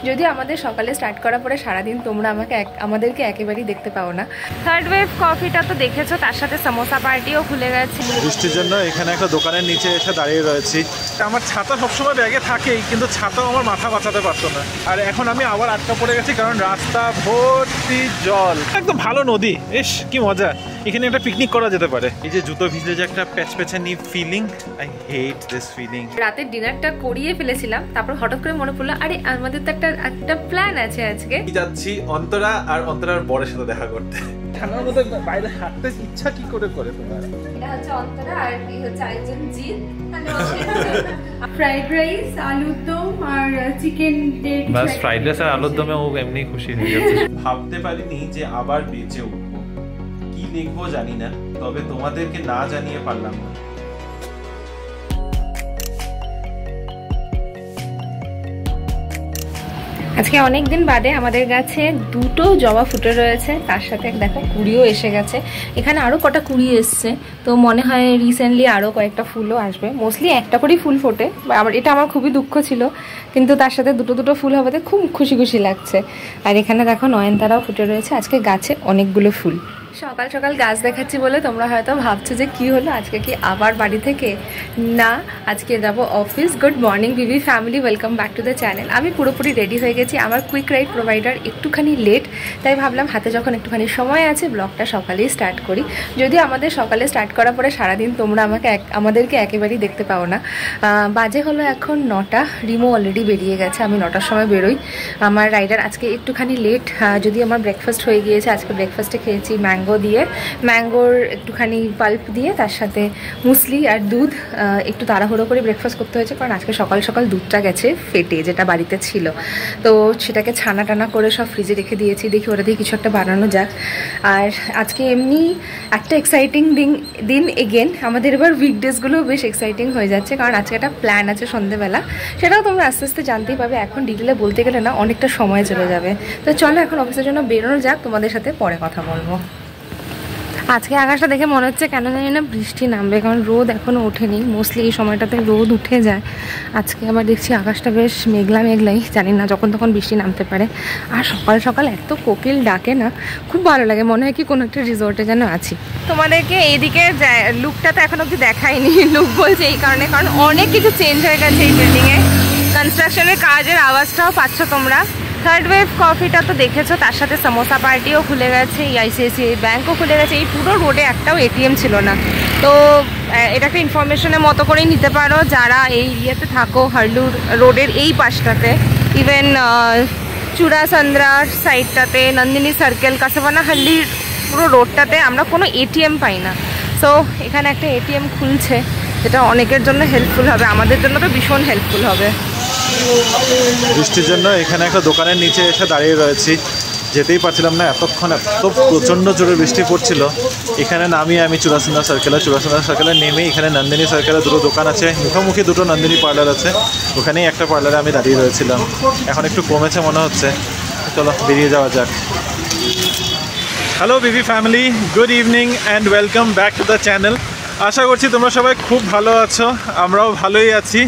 যদি আমাদের সকালে স্টার্ট করার পরে সারাদিন তোমরা আমাদেরকে একেবারেই দেখতে পাও না। থার্ড ওয়েভ কফিটা তো দেখেছো, তার সাথে সমোসা পার্টিও খুলে গেছে। বৃষ্টির জন্য এখানে একটা দোকানের নিচে এসে দাঁড়িয়ে রয়েছি। আমার ছাতা সবসময় ব্যাগে থাকেই, কিন্তু ছাতাও আমার মাথা বাঁচাতে পারতো না। আর এখন আমি আবার আটকা পড়ে গেছি, কারণ রাস্তা ভর্তি জল। একদম ভালো নদী, ইস কি মজা। এখানে একটা পিকনিক করা যেতে পারে। এই যে জুতো ভিজে যে একটা প্যাচপ্যাচানি feeling, I hate this feeling. রাতের ডিনারটা করিয়ে ফেলেছিলাম, তারপর হঠাৎ করে মনে পড়লো আরে আমাদের তো একটা প্ল্যান আছে আজকে। যাচ্ছি অন্তরা আর অন্তরার বরের সাথে দেখা করতে। ঠান্ডার মধ্যে বাইরে হাঁটতে ইচ্ছা কি করে তোমার? এটা হচ্ছে অন্তরা আর এই হচ্ছে আরেকজন জিৎ। ফ্রাইড রাইস, আলুর দম আর চিকেন ডেট। বাস ফ্রাইড রাইস আর আলুর দমে ও এমনি খুশি হয়ে যাচ্ছে। ভাবতে পারিনি যে আবার বেঁচে উঠবো। কি লিখবো জানি না, তবে তোমাদেরকে না জানিয়ে পারলাম না। আজকে অনেক দিন বাদে আমাদের গাছে দুটো জবা ফুটে রয়েছে, তার সাথে দেখো কুড়িও এসে গেছে। এখানে আরও কটা কুড়ি এসছে, তো মনে হয় রিসেন্টলি আরও কয়েকটা ফুলও আসবে। মোস্টলি একটা করেই ফুল ফোটে, এটা আমার খুবই দুঃখ ছিল, কিন্তু তার সাথে দুটো ফুল হওয়াতে খুব খুশি লাগছে। আর এখানে দেখো নয়নতারাও ফুটে রয়েছে। আজকে গাছে অনেকগুলো ফুল। সকাল সকাল গাছ দেখাচ্ছি বলে তোমরা হয়তো ভাবছো যে কি হলো, আজকে কি আবার বাড়ি থেকে? না, আজকে যাব office. Good morning Bibi family, welcome back to the channel. আমি পুরোপুরি রেডি হয়ে গেছি। আমার কুইক রাইড প্রোভাইডার একটুখানি লেট, তাই ভাবলাম হাতে যখন একটুখানি সময় আছে ব্লগটা সকালেই স্টার্ট করি। যদি আমাদের সকালে স্টার্ট করার পরে সারাদিন তোমরা আমাদেরকে একেবারেই দেখতে পাও না। বাজে হলো এখন 9টা, রিমো অলরেডি বেরিয়ে গেছে। আমি 9টার সময় বেরোই। আমার রাইডার আজকে একটুখানি লেট, যদি আমার ব্রেকফাস্ট হয়ে গিয়েছে। আজকে ব্রেকফাস্টে খেয়েছি ম্যাঙ্গোর একটুখানি পাল্প দিয়ে, তার সাথে মুসলি আর দুধ। একটু তাড়াহুড়ো করে ব্রেকফাস্ট করতে হয়েছে, কারণ আজকে সকাল সকাল দুধটা গেছে ফেটে, যেটা বাড়িতে ছিল। তো সেটাকে ছানা টানা করে সব ফ্রিজে রেখে দিয়েছি। দেখি ওটা দিয়ে কিছু একটা বানানো যাক। আর আজকে এমনি একটা এক্সাইটিং দিন এগেন। আমাদের এবার উইকডেজগুলো বেশ এক্সাইটিং হয়ে যাচ্ছে, কারণ আজকে একটা প্ল্যান আছে সন্ধ্যেবেলা। সেটাও তোমরা আস্তে আস্তে জানতেই পাবে। এখন ডিটেলে বলতে গেলে না অনেকটা সময় চলে যাবে। তো চলো এখন অফিসের জন্য বেরোনো যাক, তোমাদের সাথে পরে কথা বলবো। আজকে আকাশটা দেখে মনে হচ্ছে কেন জানি না বৃষ্টি নামবে, কারণ রোদ এখনও ওঠেনি। মোস্টলি এই সময়টাতে রোদ উঠে যায়। আজকে আবার দেখছি আকাশটা বেশ মেঘলাই, জানি না যখন তখন বৃষ্টি নামতে পারে। আর সকাল সকাল এত কোকিল ডাকে না, খুব ভালো লাগে। মনে হয় কি কোনো একটা রিসোর্টে যেন আছি। তোমাদেরকে এইদিকে লুকটা তো এখন অব্দি দেখাইনি। লুক বলছে এই কারণে, কারণ অনেক কিছু চেঞ্জ হয়ে গেছে এই বিল্ডিংয়ে। কনস্ট্রাকশনের কাজের আওয়াজটাও পাচ্ছ তোমরা। থার্ড ওয়েভ কফিটা তো দেখেছো, তার সাথে সমোসা পার্টিও খুলে গেছে, আইসিআইসিআই ব্যাঙ্কও খুলে গেছে। এই পুরো রোডে একটাও এটিএম ছিল না। তো এটা একটা ইনফরমেশনের মতো করেই নিতে পারো যারা এই ইয়েতে থাকো, হারলুর রোডের এই পাশটাতে। ইভেন চুরাসান্দ্রার সাইডটাতে, নন্দিনী সার্কেল, কাসাবানাহাল্লির পুরো রোডটাতে আমরা কোনো এটিএম পাই না। সো এখানে একটা এটিএম খুলছে, যেটা অনেকের জন্য হেল্পফুল হবে, আমাদের জন্য তো ভীষণ হেল্পফুল হবে। বৃষ্টির জন্য এখানে একটা দোকানের নিচে এসে দাঁড়িয়ে রয়েছি। যেতেই পারছিলাম না, এতক্ষণ এত প্রচণ্ড জোরে বৃষ্টি পড়ছিল। এখানে নামিয়ে আমি চুরাসান্দ্রা সার্কেলে নেমে এখানে নন্দিনী সার্কেলে দুটো দোকান আছে, মুখোমুখি দুটো নন্দিনী পার্লার আছে, ওখানেই একটা পার্লারে আমি দাঁড়িয়ে রয়েছিলাম। এখন একটু কমেছে মনে হচ্ছে, চলো বেরিয়ে যাওয়া যাক। Hello BB family, good evening and welcome back to the channel. আশা করছি তোমরা সবাই খুব ভালো আছো, আমরাও ভালোই আছি।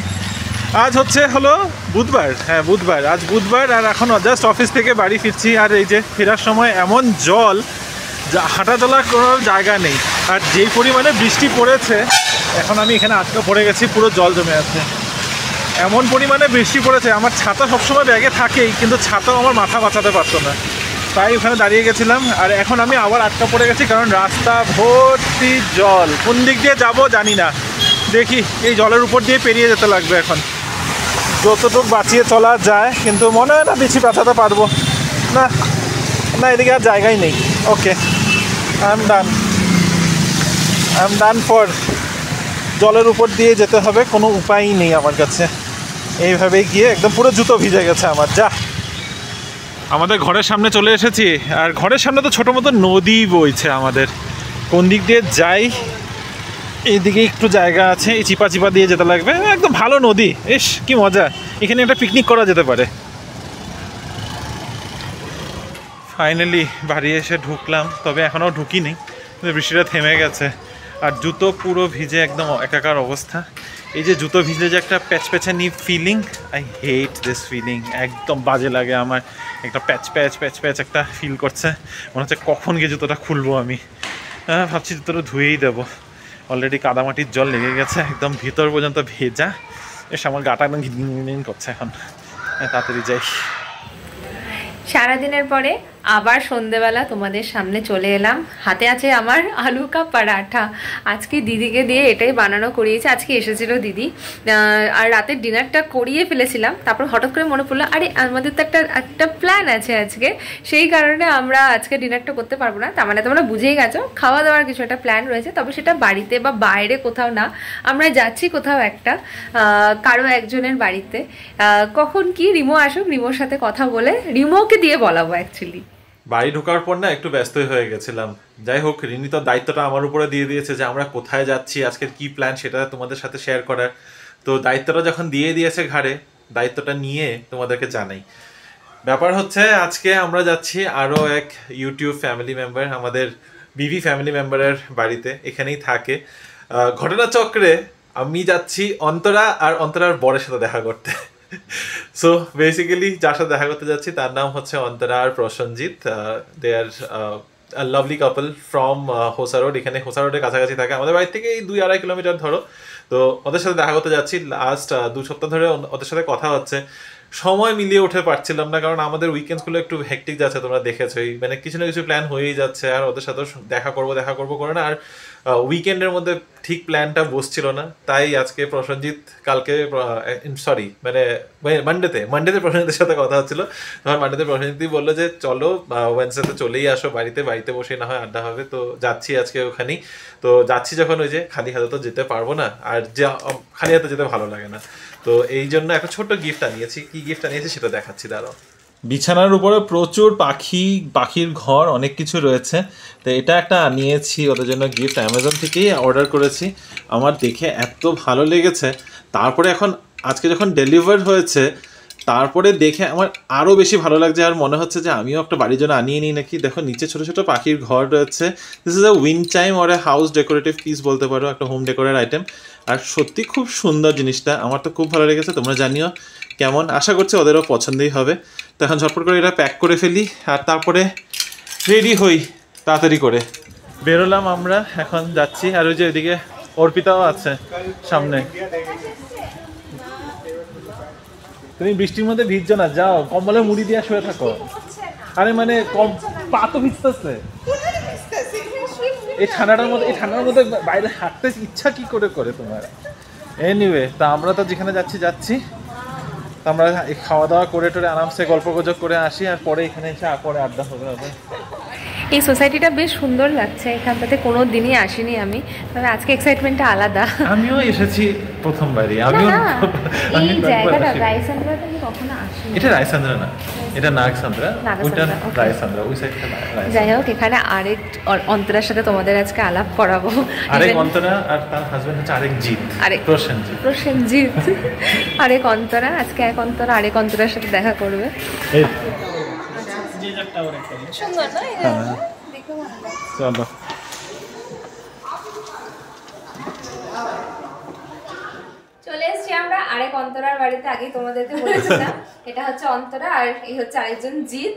আজ হলো বুধবার, হ্যাঁ বুধবার, আজ বুধবার। আর এখন জাস্ট অফিস থেকে বাড়ি ফিরছি। আর এই যে ফেরার সময় এমন জল, যা হাঁটা চলার কোনো জায়গা নেই। আর যেই পরিমাণে বৃষ্টি পড়েছে, এখন আমি এখানে আটকা পড়ে গেছি, পুরো জল জমে আছে। এমন পরিমাণে বৃষ্টি পড়েছে, আমার ছাতা সবসময় ব্যাগে থাকেই, কিন্তু ছাতাও আমার মাথা বাঁচাতে পারতো না, তাই ওখানে দাঁড়িয়ে গেছিলাম। আর এখন আমি আবার আটকা পড়ে গেছি, কারণ রাস্তা ভর্তি জল। কোন দিক দিয়ে যাবো জানি না, দেখি এই জলের উপর দিয়ে পেরিয়ে যেতে লাগবে এখন, যতটুকু বাঁচিয়ে চলা যায়। কিন্তু মনে হয় না বেশি বাঁচাতে পারবো না, এদিকে আর জায়গাই নেই। ওকে, আই এম ডান ফর জলের উপর দিয়ে যেতে হবে, কোনো উপায়ই নেই আমার কাছে। এইভাবেই গিয়ে একদম পুরো জুতো ভিজে গেছে আমার। যা, আমাদের ঘরের সামনে চলে এসেছি। আর ঘরের সামনে তো ছোটো মতো নদী বইছে আমাদের। কোন দিক দিয়ে যাই, এইদিকে একটু জায়গা আছে, এই চিপা দিয়ে যেতে লাগবে। একদম ভালো নদী, ইস কি মজা। এখানে একটা পিকনিক করা যেতে পারে। ফাইনালি বাড়ি এসে ঢুকলাম, তবে এখনও ঢুকিনি, বৃষ্টিটা থেমে গেছে। আর জুতো পুরো ভিজে একদম একাকার অবস্থা। এই যে জুতো ভিজলে যে একটা প্যাচপ্যাচানি feeling, I hate this feeling, একদম বাজে লাগে আমার। একটা প্যাচ একটা ফিল করছে, মনে হচ্ছে কখন গিয়ে জুতোটা খুলবো আমি। ভাবছি জুতোটা ধুয়েই দেবো, অলরেডি কাদামাটির জল লেগে গেছে, একদম ভিতর পর্যন্ত ভেজা। এসে আমার গাটা একদম ঘিন করছে এখন, তাড়াতাড়ি যাই। সারাদিনের পরে আবার সন্ধেবেলা তোমাদের সামনে চলে এলাম। হাতে আছে আমার আলু কা পরাঠা। আজকে দিদিকে দিয়ে এটাই বানানো করিয়েছে, আজকে এসেছিল দিদি। আর রাতের ডিনারটা করিয়ে ফেলেছিলাম, তারপর হঠাৎ করে মনে পড়লো আরে আমাদের তো একটা প্ল্যান আছে আজকে, সেই কারণে আমরা আজকে ডিনারটা করতে পারবো না। তার মানে তোমরা বুঝেই গেছো খাওয়া দাওয়ার কিছু একটা প্ল্যান রয়েছে, তবে সেটা বাড়িতে বা বাইরে কোথাও না, আমরা যাচ্ছি কোথাও একটা কারো একজনের বাড়িতে। কখন কি রিমো আসুক, রিমোর সাথে কথা বলে রিমোকে দিয়ে বলাবো। অ্যাকচুয়ালি বাড়ি ঢোকার পর না একটু ব্যস্তই হয়ে গেছিলাম। যাই হোক, রিনি তো দায়িত্বটা আমার উপরে দিয়ে দিয়েছে যে আমরা কোথায় যাচ্ছি, আজকের কি প্ল্যান সেটা তোমাদের সাথে শেয়ার করার। তো দায়িত্বটা যখন দিয়ে দিয়েছে ঘাড়ে, দায়িত্বটা নিয়ে তোমাদেরকে জানাই। ব্যাপার হচ্ছে আজকে আমরা যাচ্ছি আরও এক ইউটিউব ফ্যামিলি মেম্বার, আমাদের বিভি ফ্যামিলি মেম্বারের বাড়িতে, এখানেই থাকে। ঘটনাচক্রে আমি যাচ্ছি অন্তরা আর অন্তরার বরের সাথে দেখা করতে। সো বেসিক্যালি যার সাথে দেখা করতে যাচ্ছি তার নাম হচ্ছে অন্তরা আর প্রসেনজিৎ। দে আর লাভলি কাপল ফ্রম হোসা রোড। এখানে হোসা রোডের কাছাকাছি থাকে আমাদের বাড়ি থেকে, এই 2-2.5 কিলোমিটার ধরো। তো ওদের সাথে দেখা করতে যাচ্ছি। লাস্ট 2 সপ্তাহ ধরে ওদের সাথে কথা হচ্ছে, সময় মিলিয়ে উঠে পারছিলাম না, কারণ আমাদের উইকেন্ডসগুলো একটু হেক্টিক যাচ্ছে, তোমরা দেখেছোই। মানে কিছু না কিছু প্ল্যান হয়েই যাচ্ছে, আর ওদের সাথেও দেখা করবো করে না, আর উইকেন্ডের মধ্যে ঠিক প্ল্যানটা বসছিল না। তাই আজকে প্রসেনজিৎ কালকে মানে মানডেতে প্রসেনজিতের সাথে কথা হচ্ছিল। তখন মানডেতে প্রসেনজিৎই বললো যে চলো ওয়েডনেসডেতে চলেই আসো বাড়িতে বসে না হয় আড্ডা হবে। তো যাচ্ছি আজকে ওখানেই। তো যাচ্ছি যখন, ওই যে খালি হাতে তো যেতে পারবো না, আর খালি হাতে যেতে ভালো লাগে না। তো এই জন্য একটা ছোট্ট গিফট আনিয়েছি। কি গিফট আনিয়েছি সেটা দেখাচ্ছি, দাঁড়াও। বিছানার উপরে প্রচুর পাখির ঘর অনেক কিছু রয়েছে। তো এটা একটা আনিয়েছি ওদের জন্য গিফট, অ্যামাজন থেকেই অর্ডার করেছি। আমার দেখে এত ভালো লেগেছে, তারপরে এখন আজকে যখন ডেলিভার হয়েছে তারপরে দেখে আমার আরও বেশি ভালো লাগছে, আর মনে হচ্ছে যে আমিও একটা বাড়ির জন্য আনিয়ে নিই নাকি। দেখো নিচে ছোটো ছোটো পাখির ঘর রয়েছে। This is a wind chime or a house decorative piece বলতে পারো, একটা হোম ডেকোরের আইটেম। আর সত্যি খুব সুন্দর জিনিসটা, আমার তো খুব ভালো লেগেছে। তোমরা জানিও কেমন, আশা করছি ওদেরও পছন্দই হবে। তো এখন ঝটপট করে এটা প্যাক করে ফেলি, আর তারপরে রেডি হই তাড়াতাড়ি করে। বেরোলাম আমরা, এখন যাচ্ছি। আর ওই যে ওইদিকে অর্পিতাও আছে সামনে। তুমি বৃষ্টির মধ্যে ভিজছো না, যাও কম্বলে মুড়ি দিয়ে শুয়ে থাকো। আরে মানে পা তো ভিজতেছে এই ঠান্ডার মধ্যে বাইরে হাঁটতে ইচ্ছা কি করে তোমার। এনিওয়ে, তা আমরা তো যেখানে যাচ্ছি আমরা খাওয়া দাওয়া করে টোরে আরামসে গল্প গুজব করে আসি, আর পরে এখানে এসে পরে আড্ডা হবে। এই সোসাইটিটা বেশ সুন্দর লাগছে, এখানটাতে কোনো দিনই আসিনি আমি, তবে আজকে এক্সাইটমেন্টটা আলাদা। আমিও এসেছি প্রথমবারই। এই জায়গাটা রায়সান্দ্রাতে আমি কখনো আসিনি। এটা রায়সান্দ্রা না, এটা নাগসান্দ্রা, ওইটা রায়সান্দ্রা, ওই সাইডটা রায়সান্দ্রা। যাই হোক, এখানে আরেক অন্তরার সাথে তোমাদের আজকে আলাপ করাবো। আরেক অন্তরা আর তার হাজবেন্ড হচ্ছে আরেক জিৎ, প্রসেনজিৎ। আরেক অন্তরা, আজকে এক অন্তরা আরেক অন্তরার সাথে দেখা করবে। সুন্দর না? চলো। চলে এসছি আমরা আরেক অন্তরার বাড়িতে। আগেই তোমাদেরকে বলেছিলাম এটা হচ্ছে অন্তরা, আর এই হচ্ছে আরেকজন জিৎ।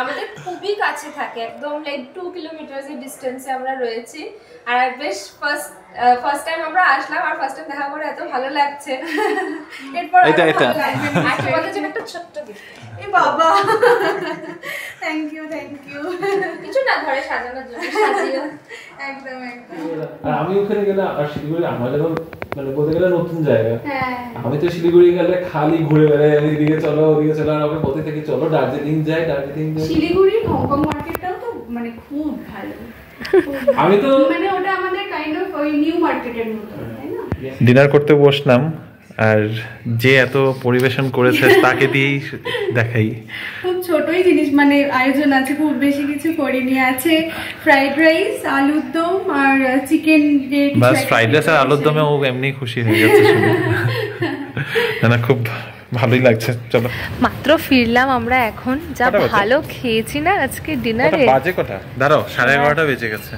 আমাদের খুবই কাছে থাকে, একদম লাইক 2 কিলোমিটার ডিস্টেন্সে আমরা রয়েছি। আর বেশ ফার্স্ট টাইম আমরা আসলাম, আর ফার্স্ট টাইম দেখা করে এত ভালো লাগছে। এরপর এটা তোমাদের জন্য একটা ছোট্ট গিফট। এ বাবা, থ্যাংক ইউ কিছু না, ঘরে সাজানোর জন্য সাজিও। একদম। আর আমি ওখানে গেলে, আর শিলিগুড়ি আমার যখন মানে বলতে গেলে নতুন জায়গা, আমি তো শিলিগুড়ি গেলে খালি ঘুরে বেড়াই, এদিকে চলো ওদিকে চলো, আর ওকে বলতে থাকি চলো দার্জিলিং যাই। শিলিগুড়ির হংকং মার্কেটটাও তো মানে খুব ভালো। আমি তো মানে ওটা আমাদের কাইন্ড অফ ওই নিউ মার্কেটের মতো, তাই না? ডিনার করতে বসলাম, আর যে এত পরিবেশন করেছে তাকে দিয়েই দেখাই। খুব ছোটই জিনিস, মানে আয়োজন আছে, খুব বেশি কিছু করিনি। আছে ফ্রাইড রাইস, আলুর দম আর চিকেন। বাস ফ্রাইড রাইস আর আলুর দমে ও এমনি খুশি হয়ে যাচ্ছে। না খুব ভালোই লাগছে। চলো, মাত্র ফিরলাম আমরা এখন। যা ভালো খেয়েছি না আজকে ডিনারে। বাজে কটা? দাঁড়াও, 11:30 বেজে গেছে।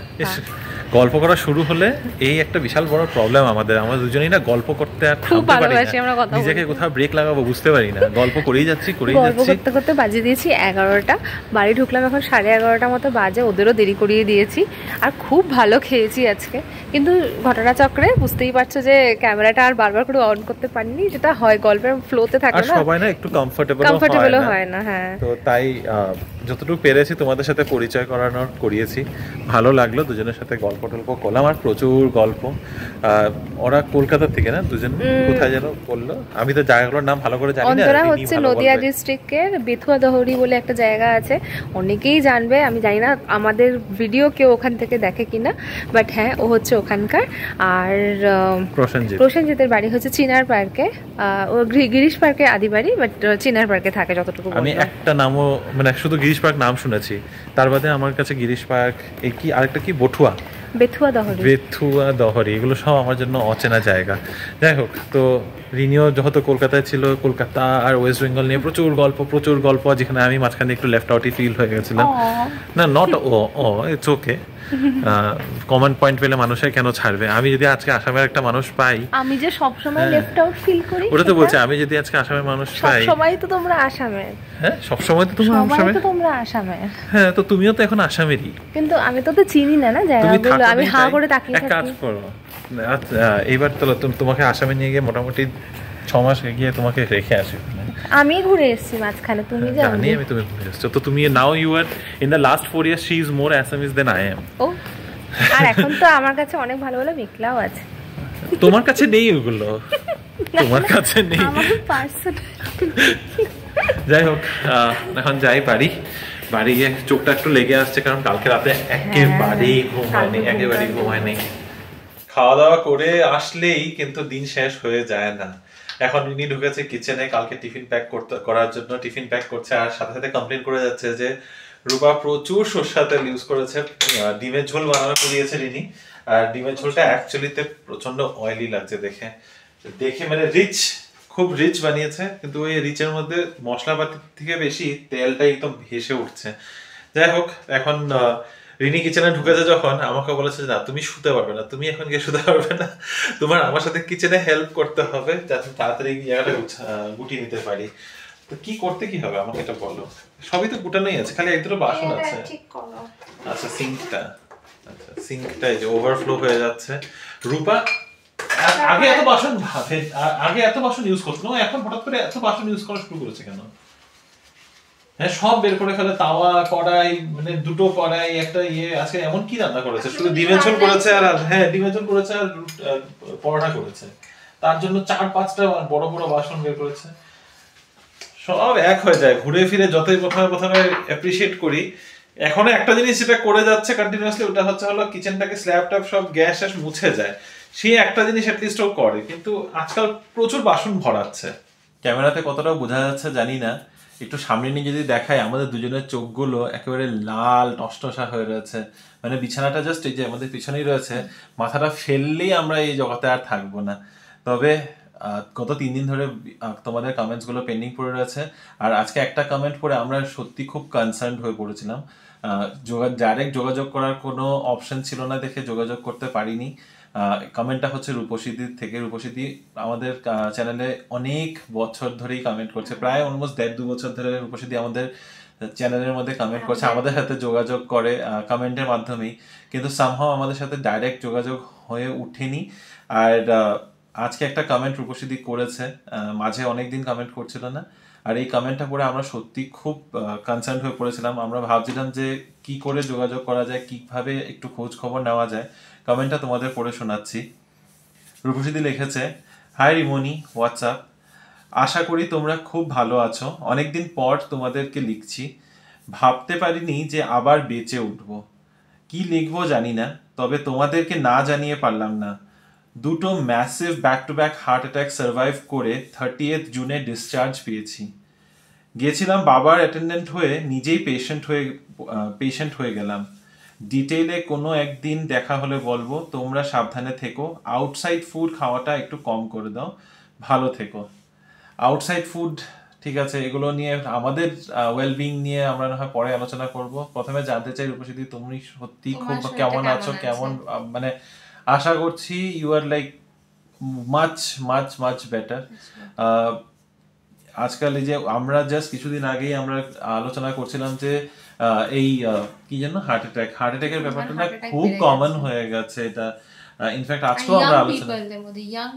গল্প করা শুরু হলে এই একটা বিশাল বড় প্রবলেম আমাদের, আমরা দুজনেই না গল্প করতে আর খুব থামতে পারি ভালোবাসি না, আমরা কথা নিজেকে বলতে। কোথাও ব্রেক লাগাবো বুঝতে পারি না, গল্প করেই যাচ্ছি গল্প করতে করতে বাজিয়ে দিয়েছি 11টা, বাড়ি ঢুকলাম এখন 11:30 মতো বাজে, ওদেরও দেরি করিয়ে দিয়েছি। আর খুব ভালো খেয়েছি আজকে, কিন্তু ঘটনা চক্রে বুঝতেই পারছো যে ক্যামেরাটা আর বারবার করে অন করতে পারিনি, যেটা হয় গল্পের ফ্লোতে থাকে আর না, সবাই না একটু কমফোর্টেবলও হয় না। হ্যাঁ, তো তাই যতটুকু পেরেছি তোমাদের সাথে পরিচয় করিয়েছি, ভালো লাগলো, দুজনের সাথে গল্প টল্প করলাম, আর প্রচুর গল্প। ওরা কলকাতা থেকে না দুজন, কোথায় যেন বললো, আমি তো জায়গাগুলোর নাম ভালো করে জানি না। অন্তরা হচ্ছে নদিয়া ডিস্ট্রিক্টের বেথুয়া দহরি বলে একটা জায়গা আছে, অনেকেই জানবে, আমি জানি না আমাদের ভিডিও কেউ ওখান থেকে দেখে কিনা, বাট হ্যাঁ ও হচ্ছে ওখানকার। আর প্রসেনজিতের বাড়ি হচ্ছে চিনার পার্কে, ও গিরিশ পার্কে আদি বাড়ি, বাট চিনার পার্কে থাকে যতটুকু। আমি একটা নামও মানে শুধু গিরিশ পার্ক নাম শুনেছি, তার বাদে আমার কাছে গিরিশ পার্ক এই কি আরেকটা কি বেথুয়া দহরি এগুলো সব আমার জন্য অচেনা জায়গা। যাই হোক, তো রিনিও যত কলকাতায় ছিল, কলকাতা আর ওয়েস্ট বেঙ্গল নিয়ে প্রচুর গল্প, যেখানে আমি মাঝখানে একটু লেফট আউটই ফিল হয়ে গেছিলাম। না not it's okay, common point পেলে মানুষের কেন ছাড়বে? আমি যদি আজকে আসামের একটা মানুষ পাই, আমি যে সব সময় লেফট আউট ফিল করি, ওটা তো বলছি, আমি যদি আজকে আসামের মানুষ পাই, সব সময় তো তোমরা আসামের, হ্যাঁ সব সময় তো তোমরা আসামের, হ্যাঁ তো তুমিও তো এখন আসামেরই, কিন্তু আমি তো চিনি না জায়গাগুলো, আমি হাঁ করে তাকিয়ে থাকি। এক কাজ করো, আচ্ছা এইবার তো তোমাকে আসামে নিয়ে গিয়ে মোটামুটি 6 মাস গিয়ে তোমাকে রেখে আসি। আমি ঘুরে এসেছি মাঝখানে, তুমি জানি আমি তুমি ঘুরে এসেছো, তো তুমি now you are in the last 4 years she is more Assamese than I am. ও, আর এখন তো আমার কাছে অনেক ভালো ভালো মেকলাও আছে। তোমার কাছে নেই ওগুলো, তোমার কাছে নেই। যাই হোক, এখন যাই বাড়ি গিয়ে চোখটা একটু লেগে আসছে, কারণ কালকে রাতে একেবারেই ঘুম হয়নি। খাওয়া দাওয়া করে আসলেই কিন্তু দিন শেষ হয়ে যায় না। এখন ইনি ঢুকেছে কিচেনে কালকে টিফিন প্যাক করার জন্য, টিফিন প্যাক করছে, আর সাথে সাথে কমপ্লেন করে যাচ্ছে যে রূপা প্রচুর সরষের তেল ইউজ করেছে, ডিমের ঝোল বানানো করিয়েছে রিনি, আর ডিমের ঝোলটা অ্যাকচুয়ালিতে প্রচন্ড অয়েলি লাগছে দেখে মানে খুব রিচ বানিয়েছে, কিন্তু ওই রিচের মধ্যে মশলাপাতি থেকে বেশি তেলটা একদম ভেসে উঠছে। যাই হোক, এখন রিনি কিচেনে ঢুকেছে যখন, আমাকে বলেছে না তুমি শুতে পারবে না, তুমি এখন গিয়ে শুতে পারবে না, তোমার আমার সাথে কিচেনে হেল্প করতে হবে যাতে তাড়াতাড়ি জায়গাটা গুটিয়ে নিতে পারি। তো কি করতে কি হবে আমাকে এটা বলো? সবই তো গুটানোই আছে, খালি এক দুটো বাসন আছে। আচ্ছা সিঙ্কটা এই যে ওভারফ্লো হয়ে যাচ্ছে। রূপা আগে এত বাসন ইউজ করতো না, এখন হঠাৎ করে এত বাসন ইউজ করা শুরু করেছে কেন? হ্যাঁ সব বের করে ফেলে, তাওয়া কড়াই, মানে দুটো কড়াই একটা আজকে এমন কি রান্না করেছে, শুধু ডিমের ঝোল করেছে, আর ডিমের ঝোল করেছে আর পরোটা করেছে, তার জন্য 4-5টা বড় বড় বাসন বের করেছে। সব এক হয়ে যায়, ঘুরে ফিরে যতই প্রথমে অ্যাপ্রিশিয়েট করি, এখনো একটা জিনিস যেটা করে যাচ্ছে কন্টিনিউয়াসলি, ওটা হলো কিচেনটাকে স্ল্যাব ট্যাব সব গ্যাস মুছে যায়, সেই একটা জিনিস অ্যাটলিস্ট ও করে, কিন্তু আজকাল প্রচুর বাসন ভরাচ্ছে। ক্যামেরাতে কতটা বোঝা যাচ্ছে জানি না, একটু সামনে নিয়ে যদি দেখায়, আমাদের দুজনের চোখগুলো একেবারে লাল টসটসা হয়ে রয়েছে, মানে বিছানাটা জাস্ট এই যে আমাদের পিছনেই রয়েছে, মাথাটা ফেললেই আমরা এই জগতে আর থাকবো না। তবে গত 3 দিন ধরে তোমাদের কমেন্টসগুলো পেন্ডিং পড়ে রয়েছে, আর আজকে একটা কমেন্ট পড়ে আমরা সত্যি খুব কনসার্ন হয়ে পড়েছিলাম। ডাইরেক্ট যোগাযোগ করার কোনো অপশন ছিল না দেখে যোগাযোগ করতে পারিনি। কমেন্টটা হচ্ছে রূপসীদির থেকে। রূপসীদি আমাদের চ্যানেলে অনেক বছর ধরেই কমেন্ট করছে, প্রায় অলমোস্ট 1.5-2 বছর ধরে রূপসীদি আমাদের চ্যানেলের মধ্যে কমেন্ট করছে, আমাদের সাথে যোগাযোগ করে কমেন্টের মাধ্যমেই, কিন্তু সামহাও আমাদের সাথে ডাইরেক্ট যোগাযোগ হয়ে উঠেনি। আর আজকে একটা কমেন্ট রূপসীদি করেছে, মাঝে অনেকদিন কমেন্ট করছিল না, আর এই কমেন্টটা পড়ে আমরা সত্যি খুব কনসার্ন হয়ে পড়েছিলাম। আমরা ভাবছিলাম যে কি করে যোগাযোগ করা যায়, কিভাবে একটু খোঁজ খবর নেওয়া যায়। কমেন্টটা তোমাদের পড়ে শোনাচ্ছি। রূপসীদি লিখেছে, হাই রিমনি, হোয়াটসঅ্যাপ, আশা করি তোমরা খুব ভালো আছো, অনেকদিন পর তোমাদেরকে লিখছি, ভাবতে পারিনি যে আবার বেঁচে উঠবো, কি লিখবো জানি না, তবে তোমাদেরকে না জানিয়ে পারলাম না, 2টো massive back to back heart attack survive করে 30th জুনে ডিসচার্জ পেয়েছি। গিয়েছিলাম বাবার অ্যাটেন্ডেন্ট হয়ে, নিজেই পেশেন্ট হয়ে গেলাম। ডিটেইলে কোনো একদিন দেখা হলে বলবো, তোমরা সাবধানে থেকো, আউটসাইড ফুড খাওয়াটা একটু কম করে দাও, ভালো থেকো। আউটসাইড ফুড ঠিক আছে, এগুলো নিয়ে আমাদের ওয়েলবিং নিয়ে আমরা না হয় পরে আলোচনা করব। প্রথমে জানতে চাই রূপসী, তুমি সত্যি খুব কেমন আছো, কেমন মানে আশা করছি you are like much much much better. আজকাল এই যে আমরা জাস্ট কিছুদিন আগেই আমরা আলোচনা করছিলাম যে এই কি জানো হার্ট অ্যাটাকের ব্যাপারটা না খুব কমন হয়ে গেছে। এটা ইনফ্যাক্ট আজকেও আমরা আলোচনা ইয়াং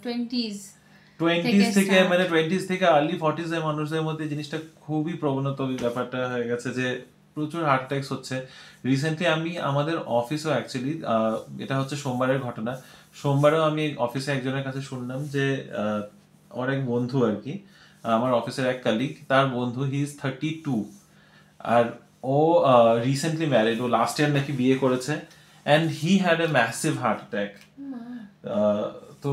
20s থেকে মানে 20s থেকে আর্লি 40s এর মানুষদের মধ্যে জিনিসটা খুবই প্রবণত ব্যাপারটা হয়ে গেছে যে প্রচুর হার্ট অ্যাটাকস হচ্ছে। রিসেন্টলি আমি আমাদের অফিসও অ্যাকচুয়ালি এটা হচ্ছে সোমবারের ঘটনা, সোমবারেও আমি অফিসে একজনের কাছে শুনলাম যে আমার এক বন্ধু আর কি, আমার অফিসের এক কালিগ, তার বন্ধু হি ইজ 32 আর ও রিসেন্টলি ম্যারিড, ও লাস্ট ইয়ার নাকি বিয়ে করেছে and he had a massive heart attack. তো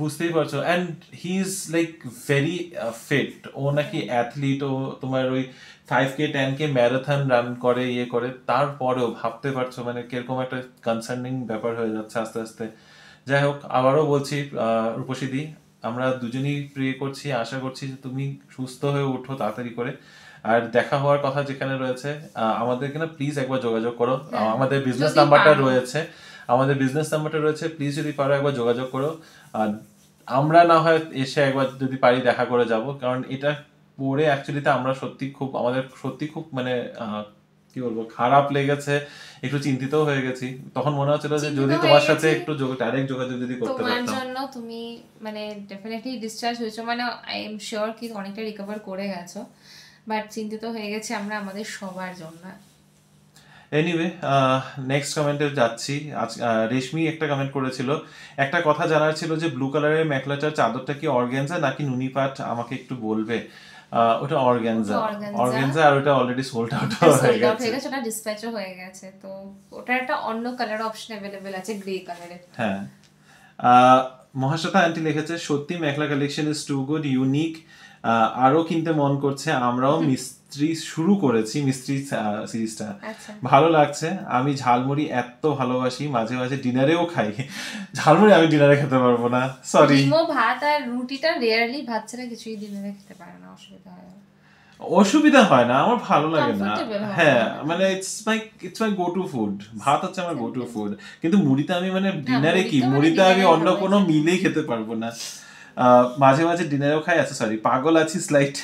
বুঝতেই পারছো, and he is like very fit, ও নাকি অ্যাথলিট, ও তোমার ওই 5K 10K ম্যারাথন রান করে ইয়ে করে, তারপরেও ভাবতে পারছো মানে কিরকম একটা কনসার্নিং ব্যাপার হয়ে যাচ্ছে আস্তে আস্তে। যাই হোক, আবারও বলছি রূপসী, আমরা দুজনেই প্রে করছি, আশা করছি যে তুমি সুস্থ হয়ে উঠো তাড়াতাড়ি করে। আর দেখা হওয়ার কথা যেখানে রয়েছে আমাদেরকে না প্লিজ একবার যোগাযোগ করো, আমাদের বিজনেস নাম্বারটা রয়েছে, প্লিজ যদি পারো একবার যোগাযোগ করো। আর আমরা না হয় এসে একবার যদি পারি দেখা করে যাব, কারণ এটা পড়ে অ্যাকচুয়ালিতে আমরা আমাদের সত্যি খুব মানে কি বলবো খারাপ লেগেছে, একটু চিন্তিত হয়ে গেছি। তখন মনে হচ্ছিল যে যদি তোমার সাথে একটু ডাইরেক্ট যোগাযোগ যদি করতে পারতাম। তোমার জন্য তুমি মানে ডেফিনেটলি ডিসচার্জ হয়েছো, মানে আই এম শিওর কি অনেকটা রিকভার করে গেছো, বাট চিন্তিত হয়ে গেছি আমরা আমাদের সবার জন্য। এনিওয়ে, নেক্সট কমেন্টে যাচ্ছি। আজ রেশমি একটা কমেন্ট করেছিল, একটা কথা জানার ছিল যে ব্লু কালারের মেখলাটার চাদরটা কি অর্গানজা নাকি নুনি পাট, আমাকে একটু বলবে। ওটা অর্গানজা, আর ওটা অলরেডি সোল্ড আউট হয়ে গেছে, ওটা ডিসপ্যাচও হয়ে গেছে। তো ওটা একটা অন্য কালার অপশন अवेलेबल আছে, গ্রে কালারের। হ্যাঁ, মহাশ্বেতা আন্টি লিখেছে, সত্যি mekhela collection is too good, unique, আরো কিনতে মন করছে। আমরাও মিস্ত্রি শুরু করেছি, মিস্ত্রি সিরিজটা ভালো লাগছে। আমি ঝালমুড়ি এত ভালোবাসি, মাঝে মাঝে ডিনারেও খাই। ঝালমুড়ি আমি ডিনারে খেতে পারবো না, সরি। ভাত আর রুটিটা রিয়ারলি, ভাত ছাড়া কিছুই ডিনারে খেতে পারে না, অসুবিধা হয় না, আমার ভালো লাগে না। হ্যাঁ, মানে it's my go to food, ভাত হচ্ছে আমার গো টু ফুড। কিন্তু মুড়িতে আমি মানে ডিনারে কি, মুড়িতে আমি অন্য কোনো মিলেই খেতে পারবো না। মাঝে মাঝে ডিনারেও খাই। আচ্ছা সরি, পাগল আছি স্লাইট,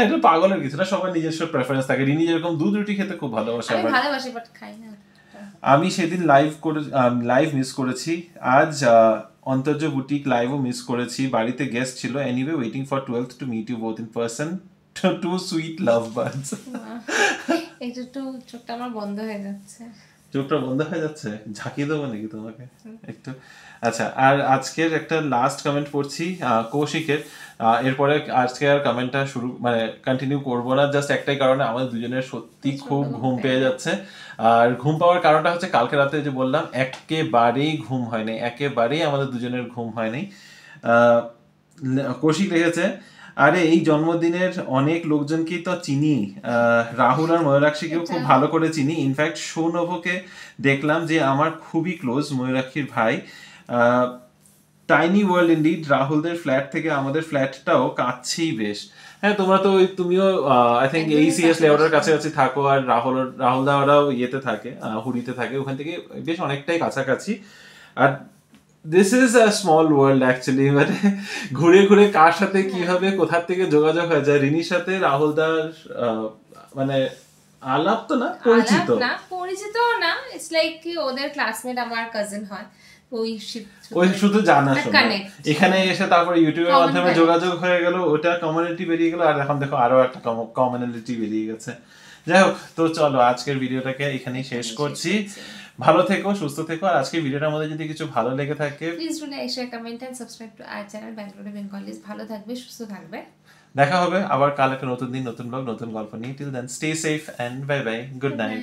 এটা পাগলের কিছু না, সবার নিজস্ব প্রেফারেন্স থাকে। রিনি যেরকম দুধ রুটি খেতে খুব ভালোবাসে, বাট খাই না। আমি সেদিন লাইভ মিস করেছি, আজ অন্তর্য বুটিক লাইভও মিস করেছি, বাড়িতে গেস্ট ছিল। Anyway, waiting for 12th to meet you both in person, two sweet love birds. একটু চোখটা আমার বন্ধ হয়ে যাচ্ছে, ঝাঁকিয়ে দেবো নাকি তোমাকে একটু? আচ্ছা, আর আজকের একটা লাস্ট কমেন্ট পড়ছি কৌশিকের, এরপরে আজকে আর কমেন্টটা মানে কন্টিনিউ করবো না, জাস্ট একটাই কারণে আমাদের দুজনের সত্যি খুব ঘুম পেয়ে যাচ্ছে। আর ঘুম পাওয়ার কারণটা হচ্ছে কালকে রাতে যে বললাম, একেবারেই ঘুম হয়নি, একেবারেই আমাদের দুজনের ঘুম হয়নি। কৌশিক লিখেছে, আরে এই জন্মদিনের অনেক লোকজনকেই তো চিনি, রাহুল আর ময়ূরাক্ষীকেও খুব ভালো করে চিনি। ইনফ্যাক্ট সৌনভকে দেখলাম, যে আমার খুবই ক্লোজ, ময়ূরাক্ষীর ভাই। টাইনি ওয়ার্ল্ড ইনডিড, রাহুলদের ফ্ল্যাট থেকে আমাদের ফ্ল্যাটটাও কাছেই বেশ। হ্যাঁ, তুমিও আই থিঙ্ক ACS লেআউটের কাছাকাছি থাকো, আর রাহুলদা ওরাও ইয়েতে থাকে, হুড়িতে থাকে, ওখান থেকে বেশ অনেকটাই কাছাকাছি। আর this is a small world actually, মানে ঘুরে ঘুরে কার সাথে কিভাবে কোথা থেকে যোগাযোগ হয়ে যায়। রিনির সাথে রাহুলদার মানে আলাপ তো না, পরিচিত না, ইটস লাইক কি ওদের ক্লাসমেট, আমার কাজিন হয়, ওই শুধু জানা শোনা। এখানে এসে তারপর ইউটিউবের মাধ্যমে যোগাযোগ হয়ে গেল, ওটা কমিউনিটি বেরিয়ে গেল, আর এখন দেখো আরো একটা কমিউনিটি বেরিয়ে গেছে। যাই হোক, তো চলো আজকের ভিডিওটাকে এখানেই শেষ করছি। ভালো থেকো, সুস্থ থেকো। আর আজকের ভিডিওটার মধ্যে যদি কিছু ভালো লেগে থাকে, please do like, share, comment and subscribe to our channel Bangalore Bengalis. ভালো থাকবে, সুস্থ থাকবে। দেখা হবে আবার কাল একটা নতুন দিন, নতুন ব্লগ, নতুন গল্প নিয়ে। Till then stay safe and bye bye, good night.